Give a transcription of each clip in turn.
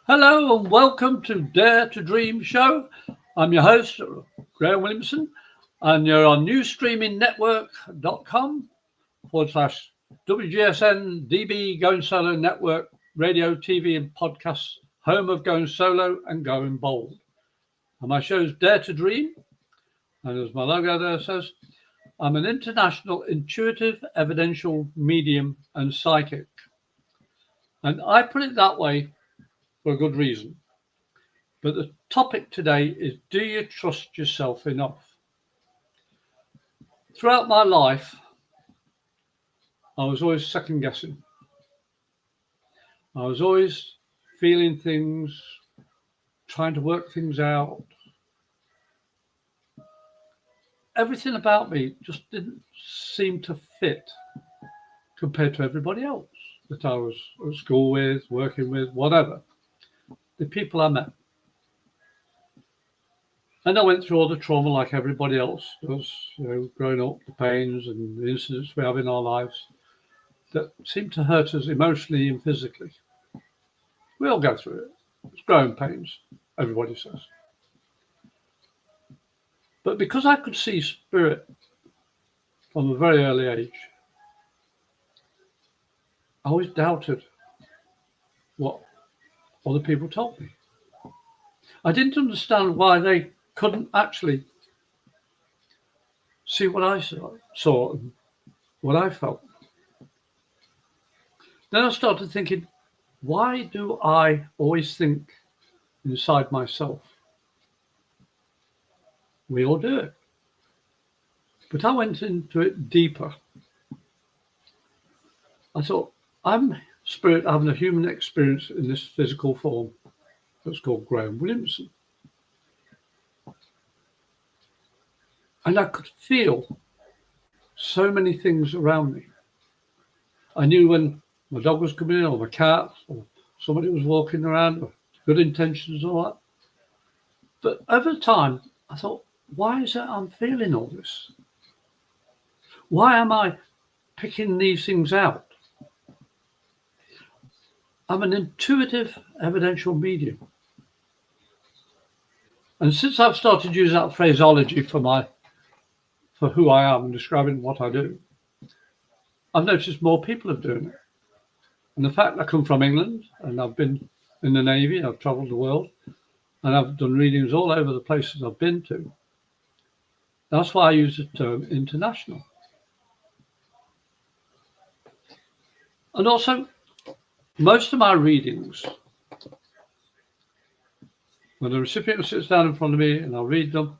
Hello and welcome to Dare to Dream show. I'm your host, Graham Williamson, and you're on newstreamingnetwork.com/WGSN-DB Going Solo Network, radio, TV and podcasts, home of Going Solo and Going Bold. And my show's Dare to Dream, and as my logo there says, I'm an international intuitive, evidential medium and psychic. And I put it that way for a good reason. But the topic today is, do you trust yourself enough? Throughout my life, I was always second guessing. I was always feeling things, trying to work things out. Everything about me just didn't seem to fit compared to everybody else that I was at school with, working with, whatever. The people I met. And I went through all the trauma like everybody else does, growing up, the pains and the incidents we have in our lives that seem to hurt us emotionally and physically. We all go through it. It's growing pains, everybody says. But because I could see spirit from a very early age, I always doubted what other people told me. I didn't understand why they couldn't actually see what I saw and what I felt. Then I started thinking, why do I always think inside myself? We all do it. But I went into it deeper. I thought, I'm spirit having a human experience in this physical form that's called Graham Williamson. And I could feel so many things around me. I knew when my dog was coming in, or my cat, or somebody was walking around, with good intentions and all that. But over time, I thought, why is it I'm feeling all this? Why am I picking these things out? I'm an intuitive evidential medium. And since I've started using that phraseology for who I am and describing what I do, I've noticed more people are doing it. And the fact I come from England and I've been in the Navy, I've traveled the world, and I've done readings all over the places I've been to. That's why I use the term international. And also, most of my readings, when the recipient sits down in front of me and I'll read them,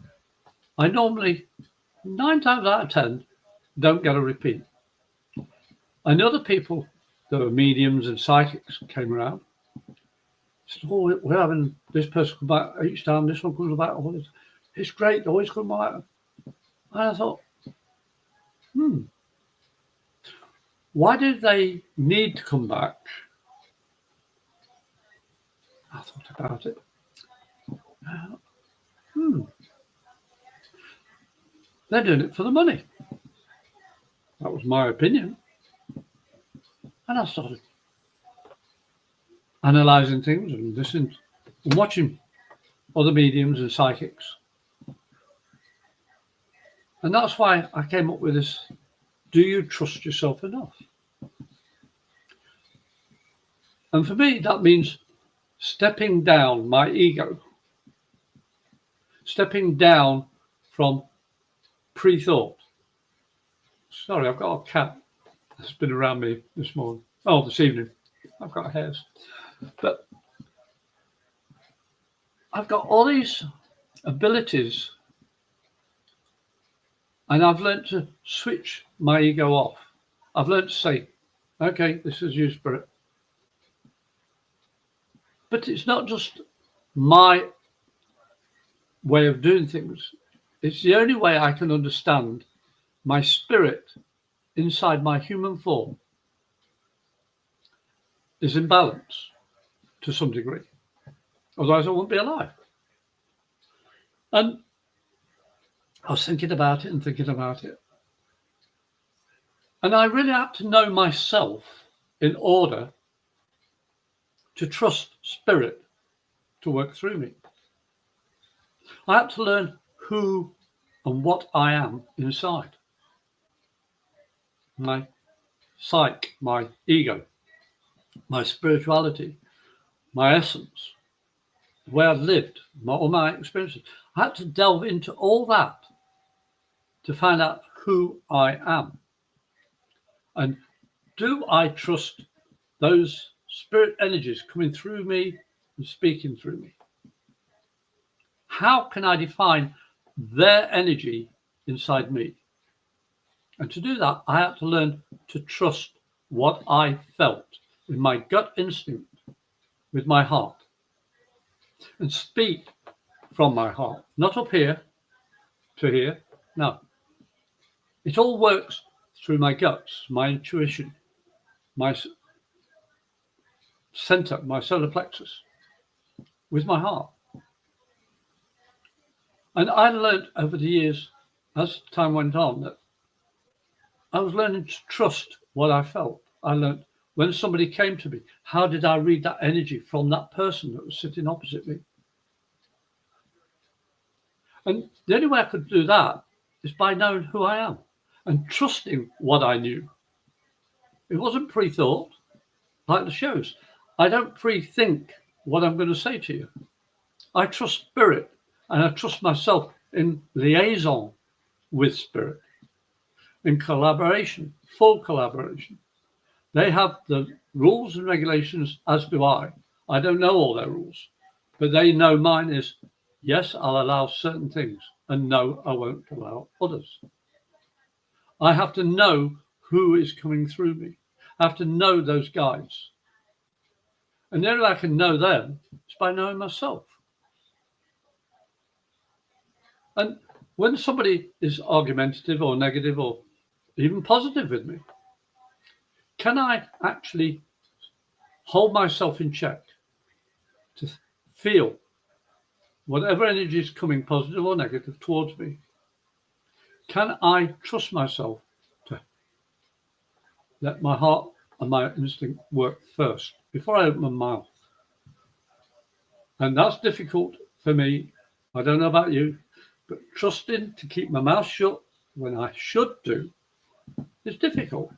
I normally, 9 times out of 10, don't get a repeat. And other people that are mediums and psychics came around, said, oh, we're having this person come back each time, this one comes back, oh, it's great, they always come back. And I thought, why did they need to come back? I thought about it. They're doing it for the money. That was my opinion. And I started analysing things and listening and watching other mediums and psychics. And that's why I came up with this, do you trust yourself enough? And for me, that means stepping down my ego, stepping down from pre-thought. Sorry, I've got a cat that's been around me this evening. I've got hairs. But I've got all these abilities, and I've learned to switch my ego off. I've learned to say, okay, this is you, spirit. But it's not just my way of doing things. It's the only way I can understand my spirit inside my human form is in balance to some degree. Otherwise I wouldn't be alive. And I was thinking about it. And I really had to know myself in order to trust spirit to work through me. I had to learn who and what I am inside. My psyche, my ego, my spirituality, my essence, the way I've lived, all my experiences. I had to delve into all that to find out who I am. And do I trust those spirit energies coming through me and speaking through me? How can I define their energy inside me? And to do that, I had to learn to trust what I felt with my gut instinct, with my heart, and speak from my heart, not up here to here. No. It all works through my guts, my intuition, my center, my solar plexus, with my heart. And I learned over the years, as time went on, that I was learning to trust what I felt. I learned when somebody came to me, how did I read that energy from that person that was sitting opposite me? And the only way I could do that is by knowing who I am and trusting what I knew. It wasn't pre-thought, like the shows. I don't pre-think what I'm going to say to you. I trust spirit, and I trust myself in liaison with spirit, in collaboration, full collaboration. They have the rules and regulations, as do I. I don't know all their rules, but they know mine is, yes, I'll allow certain things, and no, I won't allow others. I have to know who is coming through me. I have to know those guides. And the only way I can know them is by knowing myself. And when somebody is argumentative or negative or even positive with me, can I actually hold myself in check to feel whatever energy is coming, positive or negative, towards me? Can I trust myself to let my heart and my instinct work first before I open my mouth? And that's difficult for me. I don't know about you, but trusting to keep my mouth shut when I should do is difficult.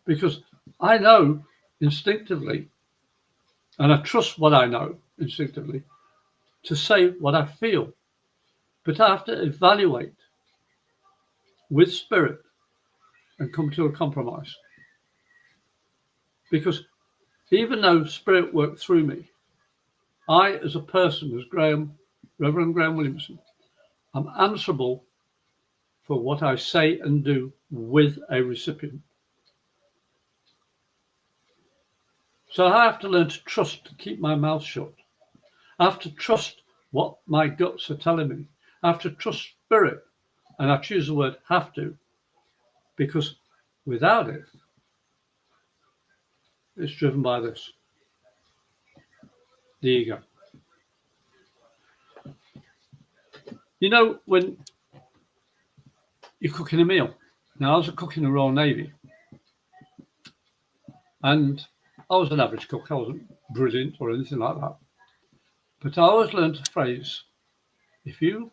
Because I know instinctively, and I trust what I know instinctively, to say what I feel. But I have to evaluate with spirit and come to a compromise. Because even though spirit worked through me, I, as a person, as Reverend Graham Williamson, I'm answerable for what I say and do with a recipient. So I have to learn to trust to keep my mouth shut. I have to trust what my guts are telling me. I have to trust spirit, and I choose the word have to, because without it, it's driven by this, the ego. You know, when you're cooking a meal, now I was cooking the Royal Navy, and I was an average cook. I wasn't brilliant or anything like that. But I always learned a phrase: if you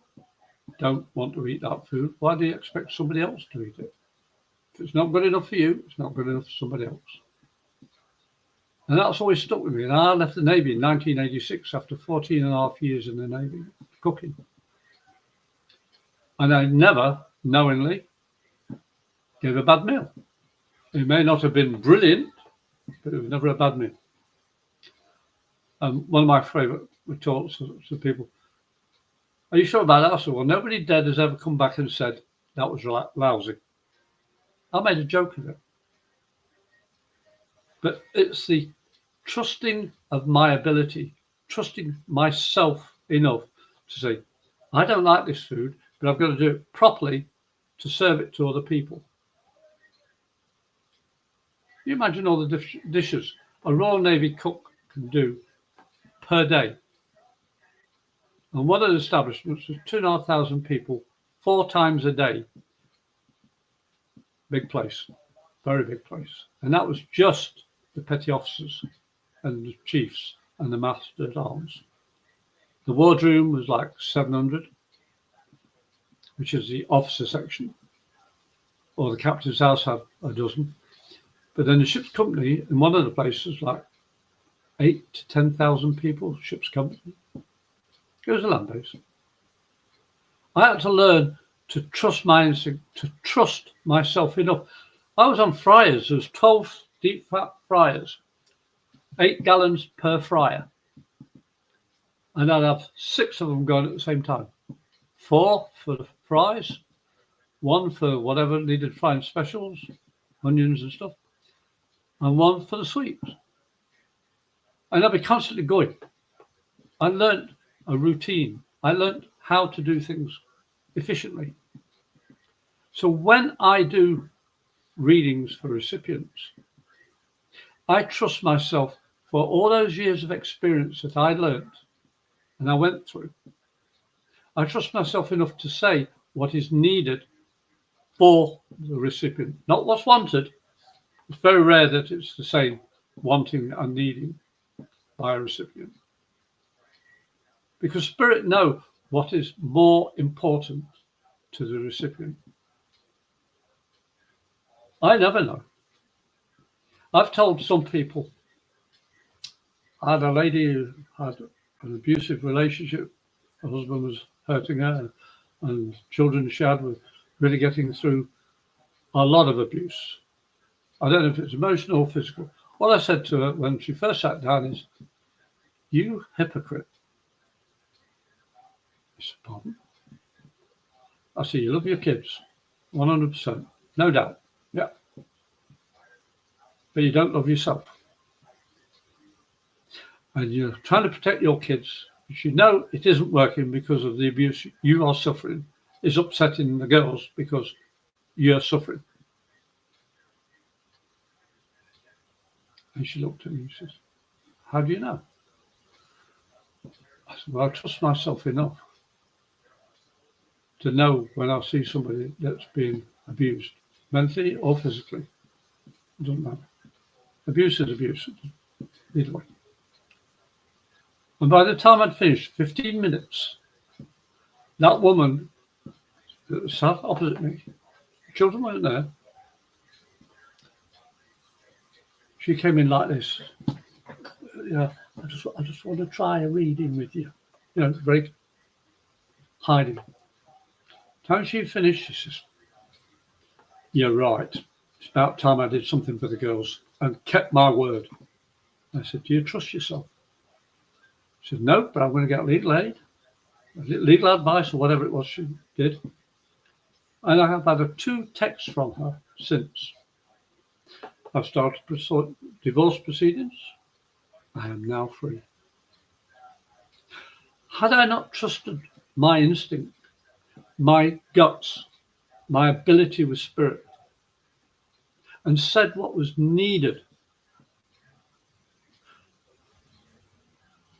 don't want to eat that food, why do you expect somebody else to eat it? If it's not good enough for you, it's not good enough for somebody else. And that's always stuck with me. And I left the Navy in 1986 after 14 and a half years in the Navy cooking. And I never knowingly gave a bad meal. It may not have been brilliant, but it was never a bad meal. One of my favourite retorts to people: are you sure about that? I said, well, nobody dead has ever come back and said that was lousy. I made a joke of it. But it's the trusting of my ability, trusting myself enough to say, I don't like this food, but I've got to do it properly to serve it to other people. You imagine all the dishes a Royal Navy cook can do per day. And one of the establishments was 2,500 people, 4 times a day. Big place, very big place. And that was just the petty officers and the chiefs and the master at arms. The wardroom was like 700, which is the officer section, or the captain's house had a dozen. But then the ship's company, in one of the places, like 8,000 to 10,000 people, ship's company. It was a land base. I had to learn to trust my instinct, to trust myself enough. I was on fryers. There was 12 deep fat fryers, 8 gallons per fryer. And I'd have 6 of them going at the same time. 4 for the fries, 1 for whatever needed frying specials, onions and stuff, and 1 for the sweets. And I'd be constantly going. I learned a routine. I learned how to do things efficiently. So when I do readings for recipients, I trust myself for all those years of experience that I learned and I went through. I trust myself enough to say what is needed for the recipient, not what's wanted. It's very rare that it's the same wanting and needing by a recipient. Because spirit know what is more important to the recipient. I never know. I've told some people, I had a lady who had an abusive relationship. Her husband was hurting her, and children she had were really getting through a lot of abuse. I don't know if it's emotional or physical. What I said to her when she first sat down is, "You hypocrite." I said, "Pardon?" I said, "You love your kids, 100%, no doubt, yeah. But you don't love yourself. And you're trying to protect your kids, but you know it isn't working because of the abuse you are suffering, is upsetting the girls because you're suffering." And she looked at me and says, "How do you know?" I said, "Well, I trust myself enough to know when I see somebody that's being abused, mentally or physically. It doesn't matter. Abuse is abuse, either way." And by the time I'd finished, 15 minutes, that woman that sat opposite me, children weren't there, she came in like this. "Yeah, I just want to try a reading with you." You know, very hiding. Time she finished, she says, "You're right. It's about time I did something for the girls and kept my word." I said, "Do you trust yourself?" She said, "No, but I'm going to get legal aid, legal advice," or whatever it was she did. And I have had 2 texts from her since. I've started divorce proceedings. I am now free. Had I not trusted my instinct, my guts, my ability with spirit, and said what was needed,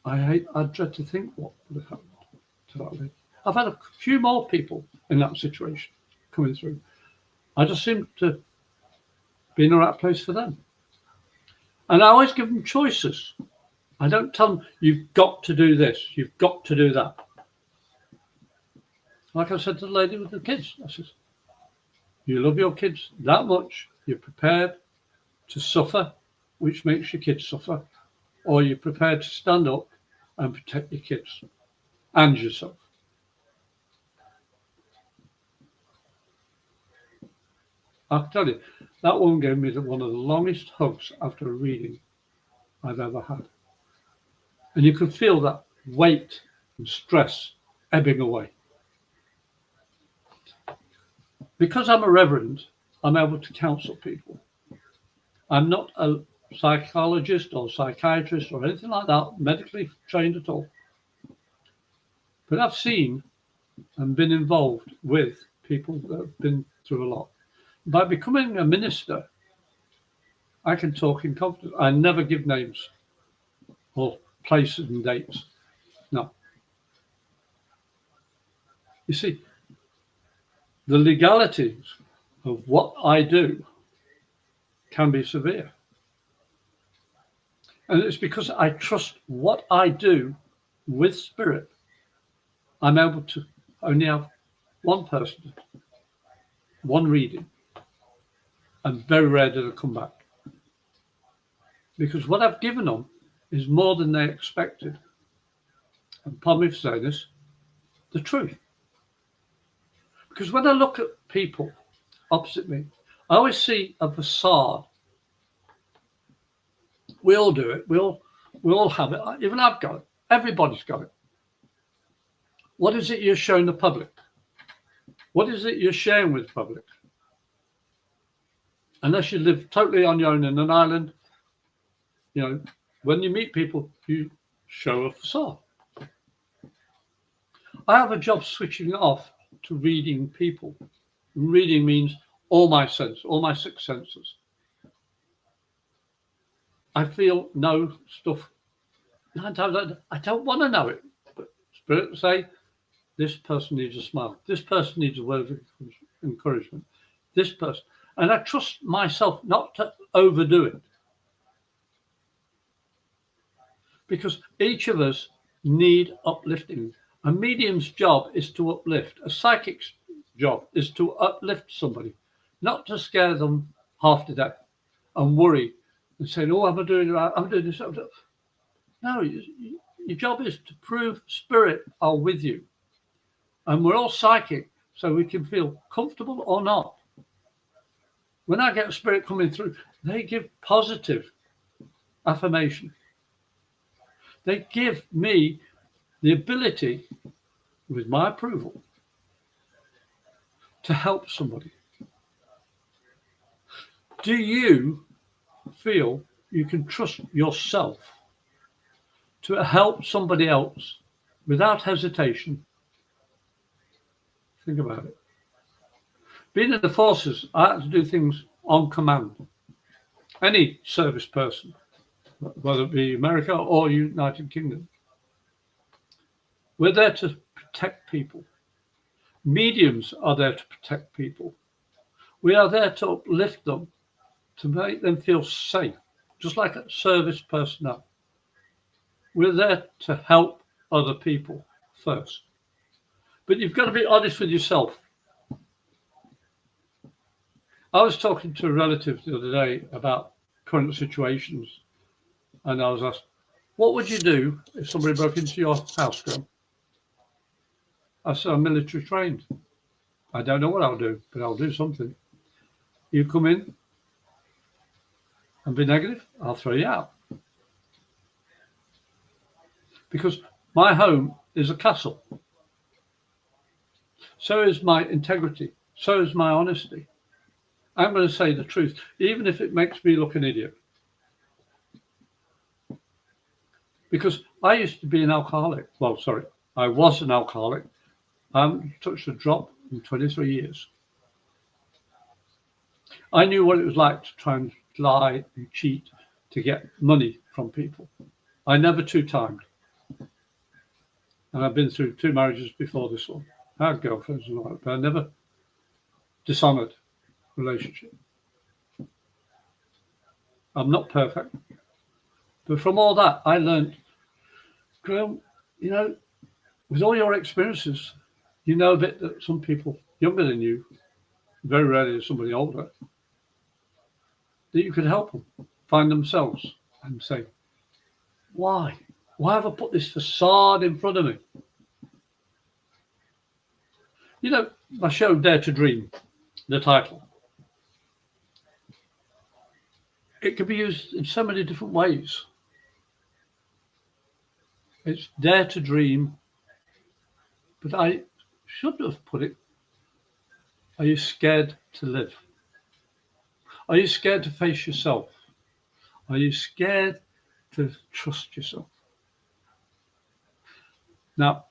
I dread to think what would have happened to that lady. I've had a few more people in that situation coming through. I just seem to be in the right place for them. And I always give them choices. I don't tell them, "You've got to do this, you've got to do that." Like I said to the lady with the kids, I said, "You love your kids that much, you're prepared to suffer, which makes your kids suffer, or you're prepared to stand up and protect your kids and yourself." I'll tell you, that woman gave me one of the longest hugs after a reading I've ever had. And you could feel that weight and stress ebbing away. Because I'm a reverend, I'm able to counsel people. I'm not a psychologist or psychiatrist or anything like that, medically trained at all. But I've seen and been involved with people that have been through a lot. By becoming a minister, I can talk in confidence. I never give names or places and dates. No. You see, the legalities of what I do can be severe. And it's because I trust what I do with spirit. I'm able to only have one person, one reading, and very rare do they come back. Because what I've given them is more than they expected. And pardon me for saying this, the truth. Because when I look at people opposite me, I always see a facade. We all do it. We all have it. Even I've got it. Everybody's got it. What is it you're showing the public? What is it you're sharing with the public? Unless you live totally on your own in an island, you know, when you meet people, you show a facade. I have a job switching off to reading people. Reading means all my senses, all my six senses. I feel no stuff. 9 times I don't want to know it. But spirit say, this person needs a smile. This person needs a word of encouragement. This person. And I trust myself not to overdo it. Because each of us need uplifting. A medium's job is to uplift. A psychic's job is to uplift somebody, not to scare them half to death and worry and say, oh, I'm doing right, I'm doing this. No, your job is to prove spirit are with you. And we're all psychic, so we can feel comfortable or not. When I get a spirit coming through, they give positive affirmation. They give me the ability, with my approval, to help somebody. Do you feel you can trust yourself to help somebody else without hesitation? Think about it. Being in the forces, I had to do things on command. Any service person, whether it be America or United Kingdom, we're there to protect people. Mediums are there to protect people. We are there to uplift them, to make them feel safe, just like a service personnel. We're there to help other people first. But you've got to be honest with yourself. I was talking to a relative the other day about current situations, and I was asked, what would you do if somebody broke into your house, Graham? I said, I'm military trained. I don't know what I'll do, but I'll do something. You come in and be negative, I'll throw you out. Because my home is a castle. So is my integrity. So is my honesty. I'm going to say the truth, even if it makes me look an idiot. Because I used to be an alcoholic. Well, sorry, I was an alcoholic. I haven't touched a drop in 23 years. I knew what it was like to try and lie and cheat to get money from people. I never two-timed. And I've been through 2 marriages before this one. I had girlfriends and all that, but I never dishonored relationship. I'm not perfect. But from all that, I learned, Graham, you know, with all your experiences, you know a bit that some people younger than you, very rarely somebody older, that you could help them find themselves and say, why? Why have I put this facade in front of me? You know, my show, Dare to Dream, the title, it can be used in so many different ways. It's Dare to Dream, but I should have put it, are you scared to live? Are you scared to face yourself? Are you scared to trust yourself? Now,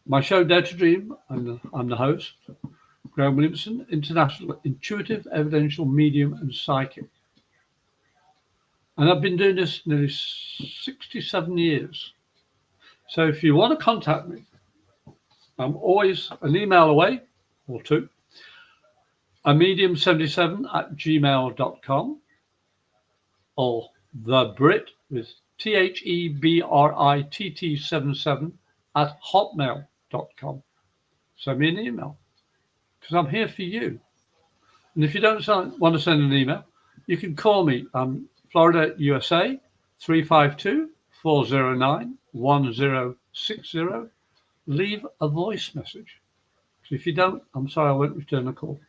my show, Dare to Dream, I'm the host, Graham Williamson, international intuitive, evidential medium and psychic. And I've been doing this nearly 67 years. So if you want to contact me, I'm always an email away, or two, a medium77@gmail.com, or the Brit with THEBRITT77 at hotmail.com. Send me an email because I'm here for you. And if you don't want to send an email, you can call me. I'm Florida, USA, 352-409-1060. Leave a voice message. So if you don't, I'm sorry, I won't return the call.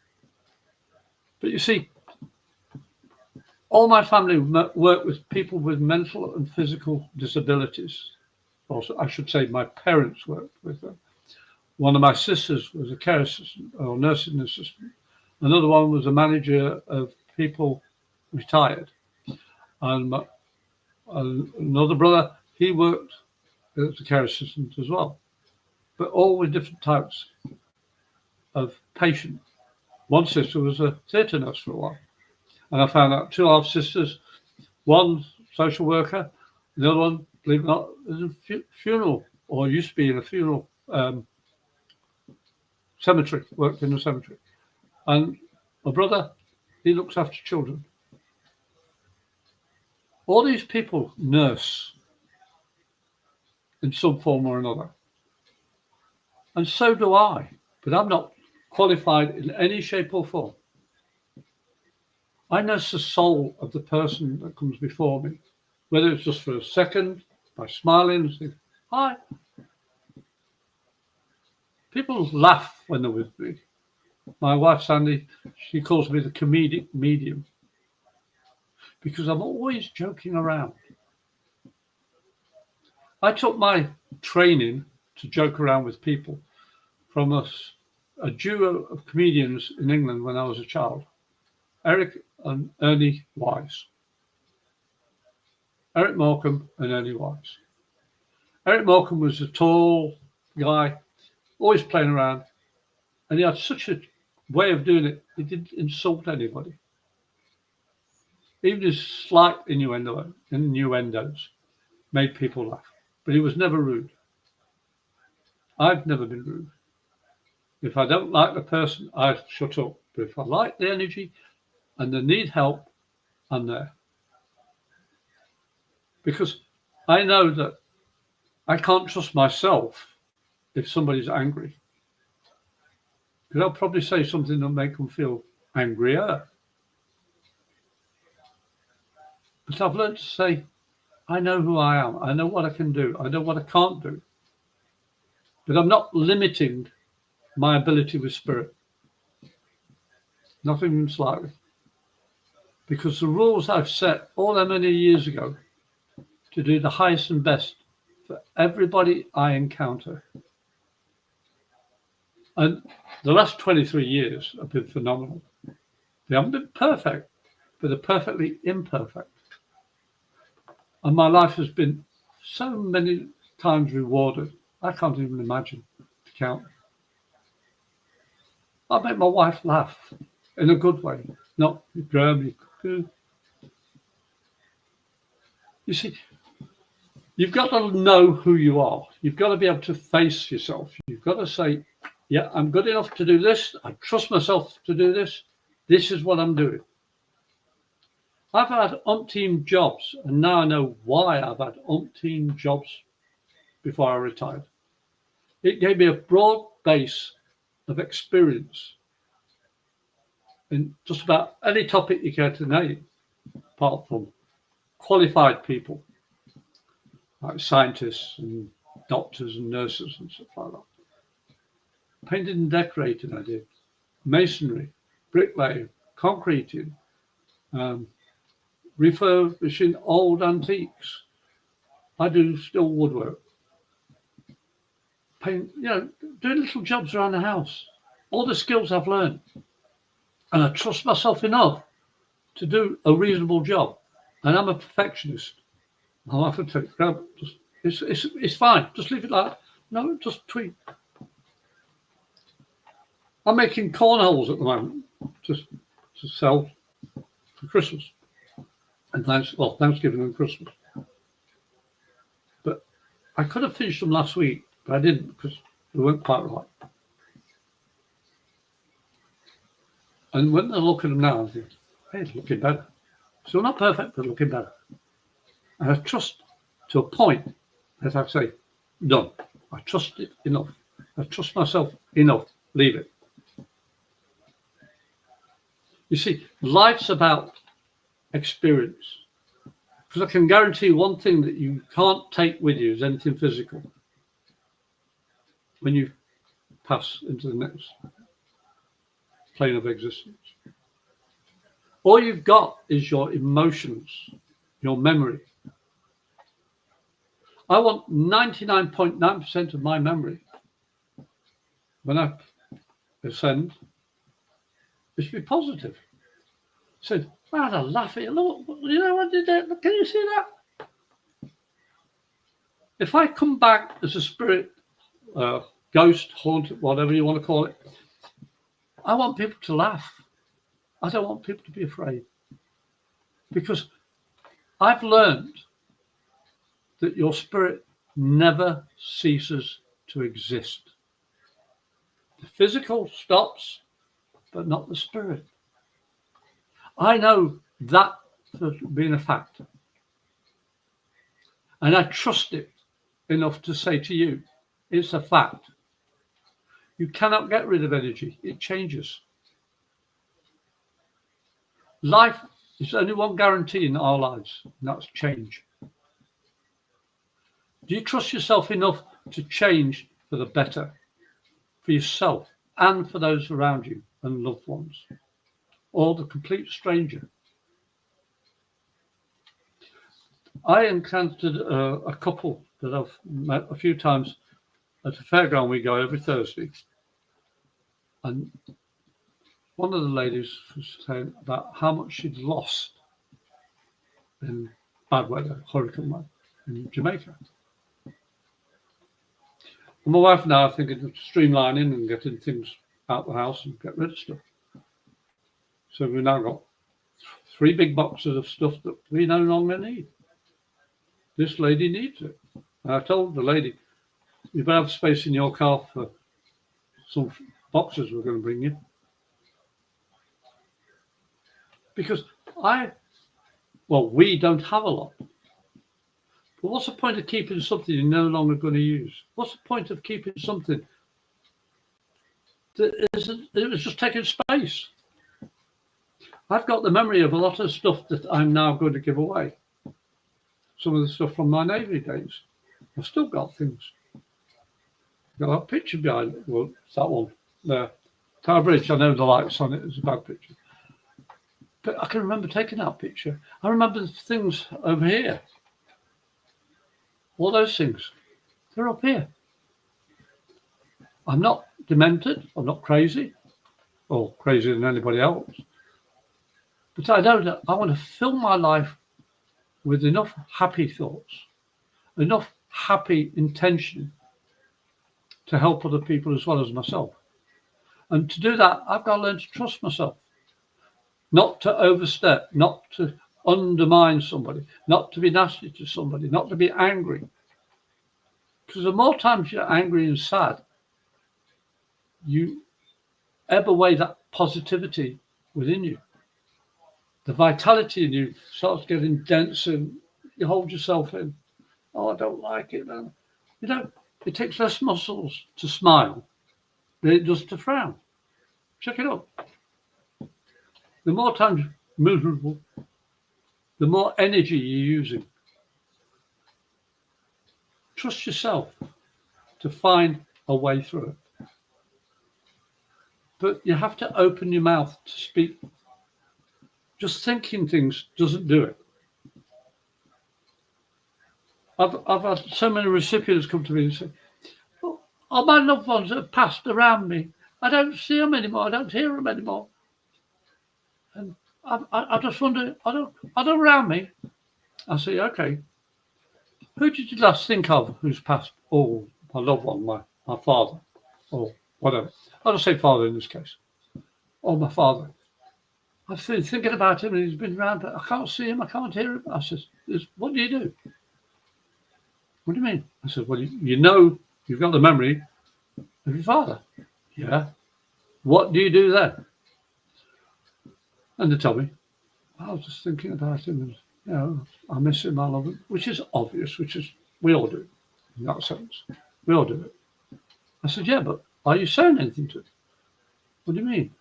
But you see, all my family work with people with mental and physical disabilities. Also, I should say my parents worked with them. One of my sisters was a care assistant or nursing assistant. Another one was a manager of people retired. And another brother, he worked as a care assistant as well. But all with different types of patient. One sister was a theatre nurse for a while. And I found out two half sisters, one social worker, the other one, believe it or not, is a funeral, or used to be in a funeral cemetery, worked in a cemetery. And my brother, he looks after children. All these people nurse in some form or another. And so do I, but I'm not qualified in any shape or form. I nurse the soul of the person that comes before me, whether it's just for a second, by smiling and saying, hi. People laugh when they're with me. My wife, Sandy, she calls me the comedic medium because I'm always joking around. I took my training to joke around with people from a duo of comedians in England when I was a child, Eric and Ernie Wise. Eric Morecambe and Ernie Wise. Eric Morecambe was a tall guy, always playing around, and he had such a way of doing it, he didn't insult anybody. Even his slight innuendos made people laugh, but he was never rude. I've never been rude. If I don't like the person, I shut up. But if I like the energy and they need help, I'm there. Because I know that I can't trust myself if somebody's angry. Because I'll probably say something that'll make them feel angrier. But I've learned to say, I know who I am. I know what I can do. I know what I can't do. But I'm not limiting my ability with spirit. Not even slightly. Because the rules I've set all that many years ago to do the highest and best for everybody I encounter. And the last 23 years have been phenomenal. They haven't been perfect, but they're perfectly imperfect. And my life has been so many times rewarded, I can't even imagine to count. I make my wife laugh in a good way, not Graham, you. You see, you've got to know who you are. You've got to be able to face yourself. You've got to say, yeah, I'm good enough to do this. I trust myself to do this. This is what I'm doing. I've had umpteen jobs, and now I know why I've had umpteen jobs before I retired. It gave me a broad base of experience in just about any topic you care to name, apart from qualified people, like scientists and doctors and nurses and stuff like that. Painting and decorating I did, masonry, bricklaying, concreting, refurbishing old antiques. I do still woodwork. Paint, doing little jobs around the house. All the skills I've learned. And I trust myself enough to do a reasonable job. And I'm a perfectionist. I'll have to take it's fine. Just leave it like that. No, just tweak. I'm making cornholes at the moment just to sell for Christmas. And Thanksgiving and Christmas. But I could have finished them last week, but I didn't because they weren't quite right. And when I look at them now, I think, hey, it's looking better. Still not perfect, but looking better. And I trust to a point that I say, done. I trust it enough. I trust myself enough. Leave it. You see, life's about experience. Because I can guarantee one thing that you can't take with you is anything physical when you pass into the next plane of existence. All you've got is your emotions, your memory. I want 99.9% of my memory when I ascend is to be positive. Said, I had a laugh at you. Look, you know what did that? Can you see that? If I come back as a spirit, ghost, haunt, whatever you want to call it, I want people to laugh. I don't want people to be afraid. Because I've learned that your spirit never ceases to exist. The physical stops, but not the spirit. I know that for being a fact. And I trust it enough to say to you, it's a fact. You cannot get rid of energy. It changes. Life is only one guarantee in our lives, and that's change. Do you trust yourself enough to change for the better, for yourself and for those around you and loved ones, or the complete stranger? I encountered a couple that I've met a few times at a fairground we go every Thursday. And one of the ladies was saying about how much she'd lost in bad weather, hurricane weather in Jamaica. And my wife and I are thinking of streamlining and getting things out of the house and get rid of stuff. So we've now got 3 big boxes of stuff that we no longer need. This lady needs it. And I told the lady, you better have space in your car for some boxes we're going to bring you. Because we don't have a lot. But what's the point of keeping something you're no longer going to use? What's the point of keeping something that it was just taking space? I've got the memory of a lot of stuff that I'm now going to give away. Some of the stuff from my Navy days. I've still got things. I've got a picture behind it. Well, it's that one there. Tower Bridge, I know the lights on it. It's a bad picture. But I can remember taking that picture. I remember the things over here. All those things. They're up here. I'm not demented. I'm not crazy. Or crazier than anybody else. But I know that I want to fill my life with enough happy thoughts, enough happy intention to help other people as well as myself. And to do that, I've got to learn to trust myself, not to overstep, not to undermine somebody, not to be nasty to somebody, not to be angry. Because the more times you're angry and sad, you ebb away that positivity within you. The vitality in you starts getting dense and you hold yourself in. Oh, I don't like it, man. You know, it takes less muscles to smile than it does to frown. Check it out. The more times you're miserable, the more energy you're using. Trust yourself to find a way through it. But you have to open your mouth to speak. Just thinking things doesn't do it. I've had so many recipients come to me and say, oh, all my loved ones have passed around me. I don't see them anymore. I don't hear them anymore. And I just wonder, are they around me? I say, okay. Who did you last think of who's passed? Oh, my loved one, my father, or whatever. I'll just say father in this case. Or my father. I've been thinking about him and he's been around, but I can't see him, I can't hear him. I said, what do you do? What do you mean? I said, well, you know you've got the memory of your father. Yeah. What do you do then? And they tell me, I was just thinking about him. You know, I miss him, I love him, which is obvious, we all do in that sense. We all do it. I said, yeah, but are you saying anything to it? What do you mean?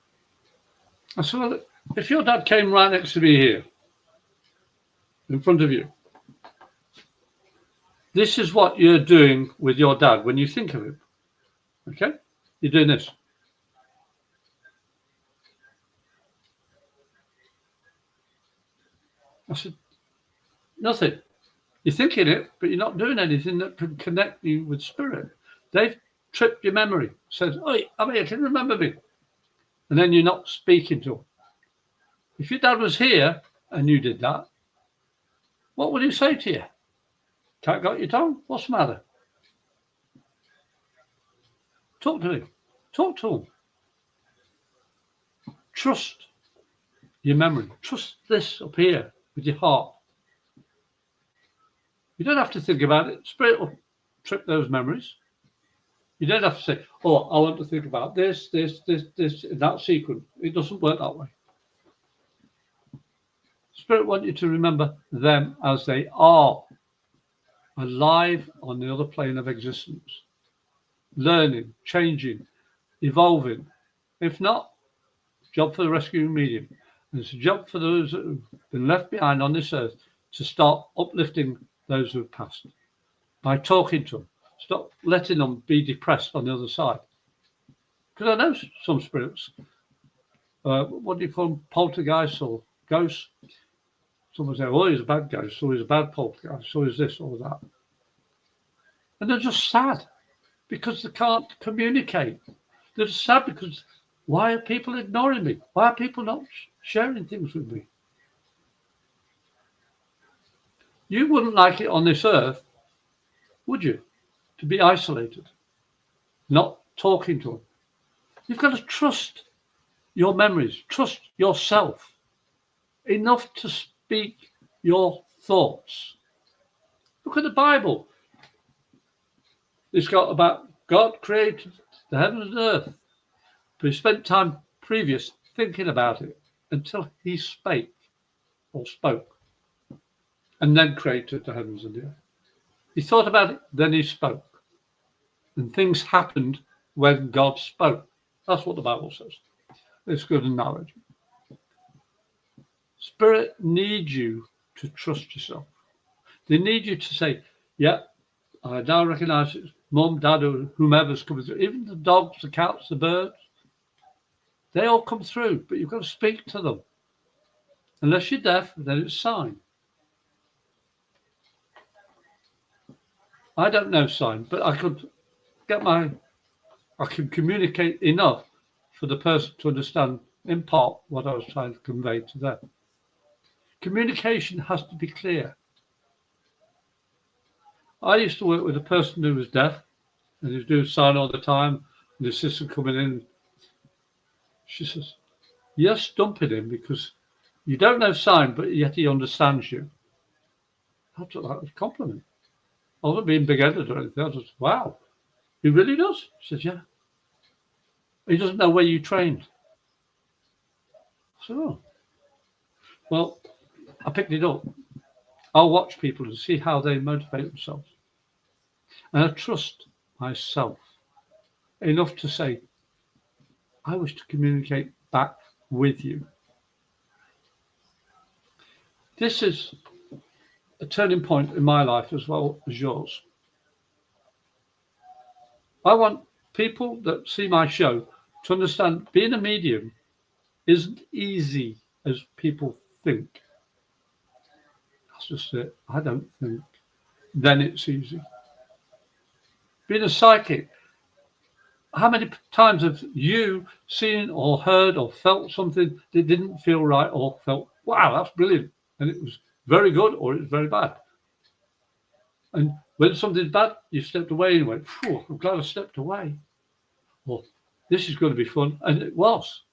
I said, well, if your dad came right next to me here, in front of you, this is what you're doing with your dad when you think of him. Okay? You're doing this. I said, nothing. You're thinking it, but you're not doing anything that can connect you with spirit. They've tripped your memory. Says, oh, I'm here, can you remember me? And then you're not speaking to them. If your dad was here and you did that, what would he say to you? Can't got your tongue? What's the matter? Talk to him. Talk to him. Trust your memory. Trust this up here with your heart. You don't have to think about it. Spirit will trip those memories. You don't have to say, oh, I want to think about this, in that sequence. It doesn't work that way. Spirit wants you to remember them as they are, alive on the other plane of existence, learning, changing, evolving. If not, job for the rescuing medium. And it's a job for those that have been left behind on this earth to start uplifting those who have passed by talking to them. Stop letting them be depressed on the other side. Because I know some spirits, what do you call them, poltergeists or ghosts? Someone say, oh, he's a bad ghost, so he's a bad poltergeist, so he's this or that. And they're just sad because they can't communicate. They're just sad because why are people ignoring me? Why are people not sharing things with me? You wouldn't like it on this earth, would you? To be isolated, not talking to them. You've got to trust your memories, trust yourself enough to speak your thoughts. Look at the Bible. It's got about God created the heavens and earth, but he spent time previous thinking about it until he spoke, and then created the heavens and the earth. He thought about it, then he spoke. And things happened when God spoke. That's what the Bible says. It's good analogy. Spirit needs you to trust yourself. They need you to say, yeah, I now recognize it's mum, dad, or whomever's coming through. Even the dogs, the cats, the birds, they all come through, but you've got to speak to them. Unless you're deaf, then it's sign. I don't know sign, but I can communicate enough for the person to understand in part what I was trying to convey to them. Communication has to be clear. I used to work with a person who was deaf and he was doing sign all the time, and the sister coming in. She says, you're stumping him because you don't know sign, but yet he understands you. I took that as a compliment. I wasn't being big-headed or anything. I was just, wow, he really does? She says, yeah. He doesn't know where you trained. I said, oh. Well, I picked it up. I'll watch people and see how they motivate themselves. And I trust myself enough to say, I wish to communicate back with you. This is a turning point in my life as well as yours. I want people that see my show to understand being a medium isn't easy as people think. That's just it. I don't think. Then it's easy. Being a psychic, how many times have you seen or heard or felt something that didn't feel right or felt, wow, that's brilliant, and it was very good or it was very bad? And when something's bad, you stepped away and you went, phew, I'm glad I stepped away. Or this is going to be fun. And it was.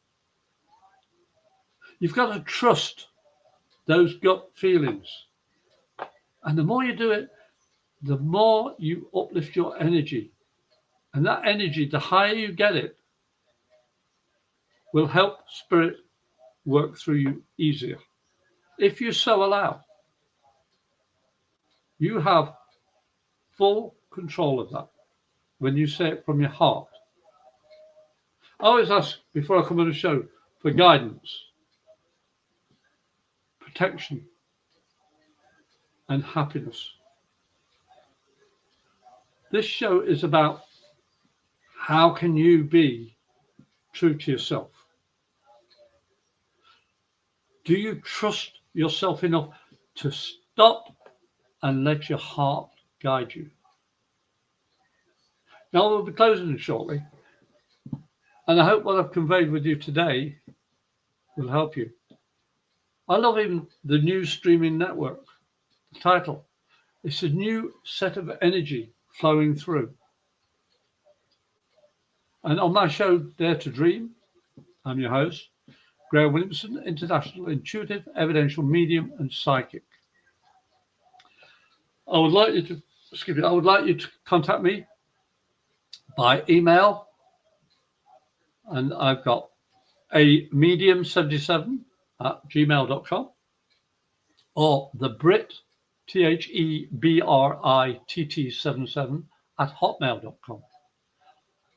You've got to trust those gut feelings. And the more you do it, the more you uplift your energy. And that energy, the higher you get it, will help spirit work through you easier, if you so allow. You have full control of that when you say it from your heart. I always ask before I come on the show for guidance, protection, and happiness. This show is about how can you be true to yourself? Do you trust yourself enough to stop and let your heart guide you? Now, we'll be closing shortly, and I hope what I've conveyed with you today will help you. I love even the new streaming network. The title, it's a new set of energy flowing through. And on my show, Dare to Dream, I'm your host, Graham Williamson, international intuitive, evidential medium, and psychic. I would like you to contact me by email, and I've got a medium77@gmail.com, or the Brit, THEBRITT77@hotmail.com.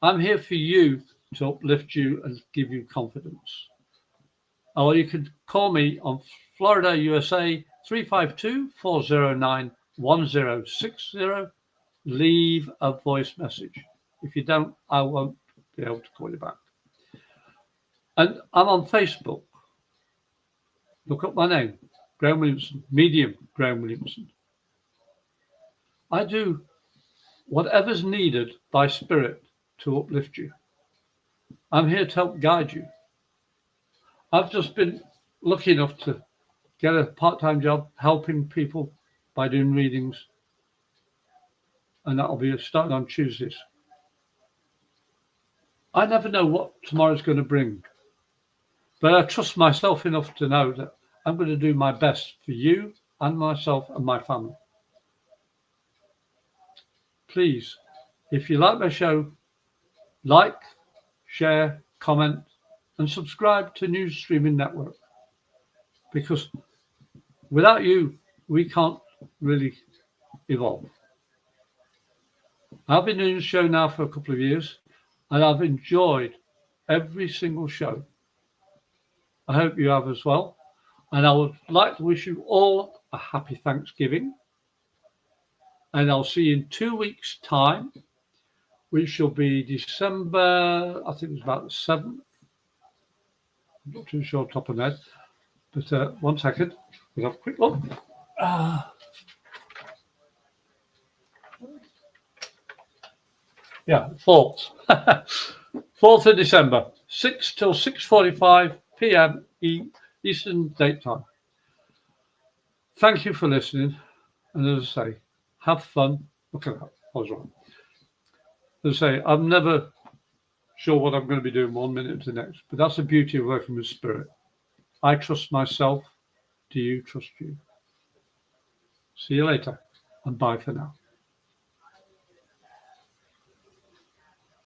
I'm here for you to uplift you and give you confidence. Or you can call me on Florida, USA, 352-409-1060. Leave a voice message. If you don't, I won't be able to call you back. And I'm on Facebook. Look up my name, Graham Williamson, medium Graham Williamson. I do whatever's needed by spirit to uplift you. I'm here to help guide you. I've just been lucky enough to get a part-time job helping people by doing readings, and that'll be starting on Tuesdays. I never know what tomorrow's going to bring, but I trust myself enough to know that I'm going to do my best for you and myself and my family. Please, if you like my show, like, share, comment, and subscribe to News Streaming Network, because without you, we can't really evolve. I've been doing the show now for a couple of years, and I've enjoyed every single show. I hope you have as well. And I would like to wish you all a happy Thanksgiving. And I'll see you in 2 weeks' time, which will be December, I think it's about the 7th. I'm not too sure top of my head. But 1 second, we'll have a quick look. Yeah, 4th. 4th of December, 6 till 6:45 p.m. Eastern Date Time. Thank you for listening. And as I say, have fun. Look at that. I was wrong. As I say, I'm never sure what I'm going to be doing 1 minute to the next, but that's the beauty of working with spirit. I trust myself. Do you trust you? See you later, and bye for now.